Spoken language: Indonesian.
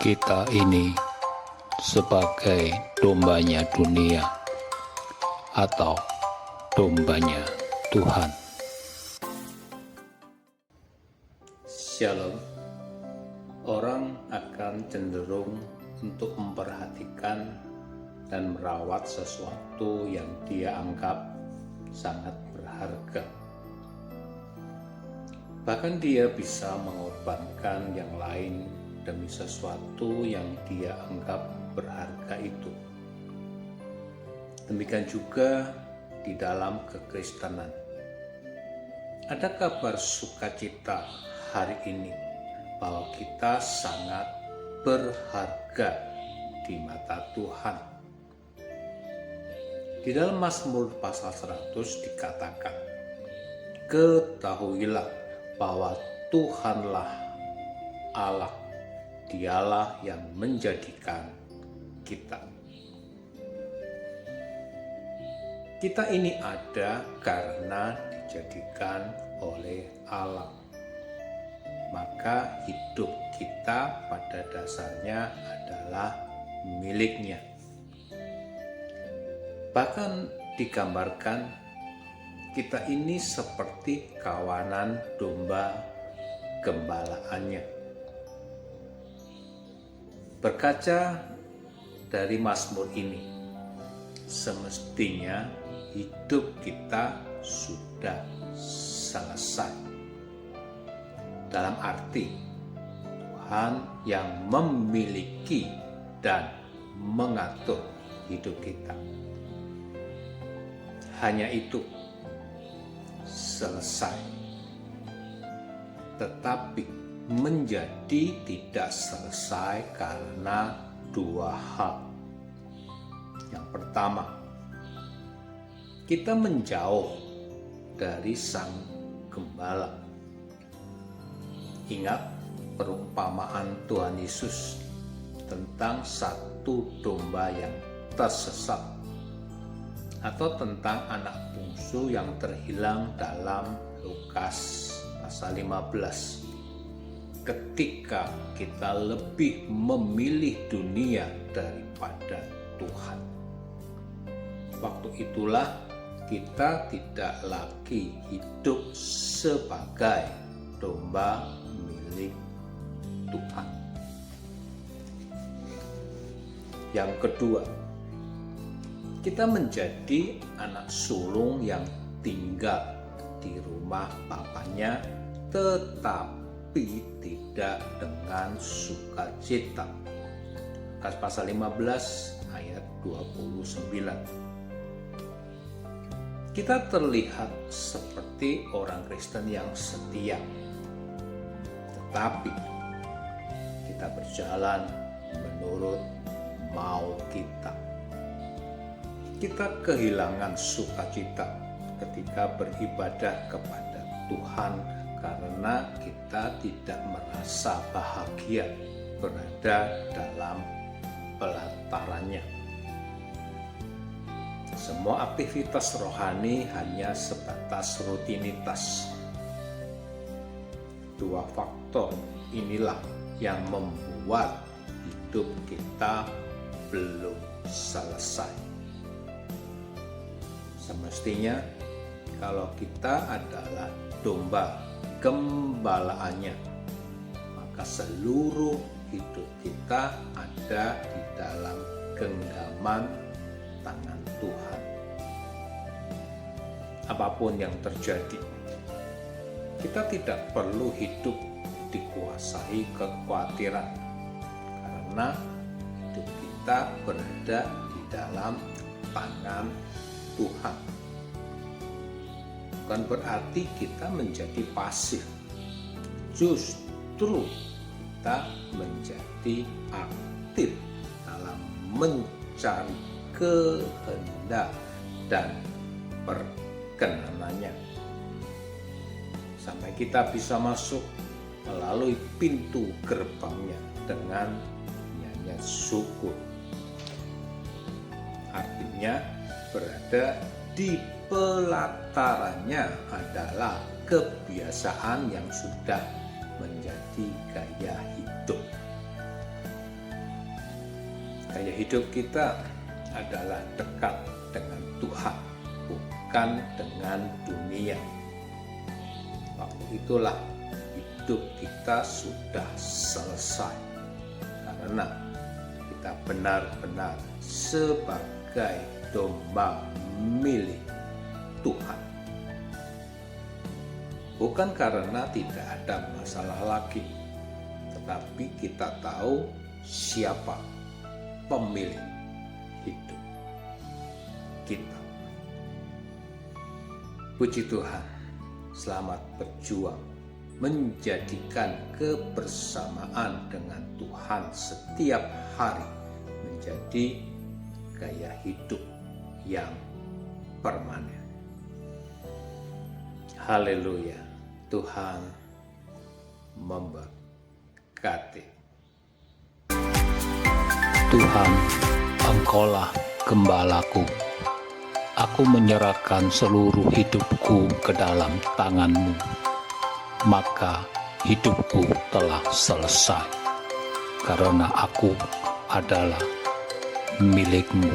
kita ini sebagai dombanya dunia atau dombanya Tuhan. Shalom. Orang akan cenderung untuk memperhatikan dan merawat sesuatu yang dia anggap sangat berharga. Bahkan dia bisa mengorbankan yang lain demi sesuatu yang dia anggap berharga itu. Demikian juga di dalam kekristenan. Ada kabar sukacita hari ini bahwa kita sangat berharga di mata Tuhan. Di dalam Mazmur pasal 100 dikatakan, "Ketahuilah bahwa Tuhanlah Allah, Dialah yang menjadikan kita." Kita ini ada karena dijadikan oleh Allah. Maka hidup kita pada dasarnya adalah miliknya. Bahkan digambarkan kita ini seperti kawanan domba gembalaannya. Berkaca dari Mazmur ini, semestinya hidup kita sudah selesai. Dalam arti Tuhan yang memiliki dan mengatur hidup kita. Hanya itu, selesai. Tetapi menjadi tidak selesai karena dua hal. Yang pertama, kita menjauh dari Sang Gembala. Ingat perumpamaan Tuhan Yesus tentang satu domba yang tersesat, atau tentang anak bungsu yang terhilang dalam Lukas pasal 15. Ketika kita lebih memilih dunia daripada Tuhan, waktu itulah kita tidak lagi hidup sebagai domba milik Tuhan. Yang kedua, kita menjadi anak sulung yang tinggal di rumah bapaknya, tetapi tidak dengan sukacita. Lukas pasal 15 ayat 29. Kita terlihat seperti orang Kristen yang setia, tetapi kita berjalan menurut mau kita. Kita kehilangan sukacita ketika beribadah kepada Tuhan karena kita tidak merasa bahagia berada dalam pelatarannya. Semua aktivitas rohani hanya sebatas rutinitas. Dua faktor inilah yang membuat hidup kita belum selesai. Semestinya kalau kita adalah domba gembalaannya, maka seluruh hidup kita ada di dalam genggaman tangan Tuhan. Apapun yang terjadi, kita tidak perlu hidup dikuasai kekhawatiran, karena hidup kita berada di dalam tangan Tuhan. Bukan berarti kita menjadi pasif, justru kita menjadi aktif dalam mencari kehendak dan perkenanannya, sampai kita bisa masuk melalui pintu gerbangnya dengan nyanyian syukur. Artinya berada di pelatarannya adalah kebiasaan yang sudah menjadi gaya hidup. Gaya hidup kita adalah dekat dengan Tuhan, bukan dengan dunia. Waktu itulah hidup kita sudah selesai, karena kita benar-benar sebagai domba milik Tuhan. Bukan karena tidak ada masalah lagi, tetapi kita tahu siapa pemilik hidup kita. Puji Tuhan, selamat berjuang menjadikan kebersamaan dengan Tuhan setiap hari menjadi gaya hidup yang permanen. Haleluya, Tuhan memberkati. Tuhan, Engkaulah gembalaku. Aku menyerahkan seluruh hidupku ke dalam tangan-Mu. Maka hidupku telah selesai, karena aku adalah milik-Mu.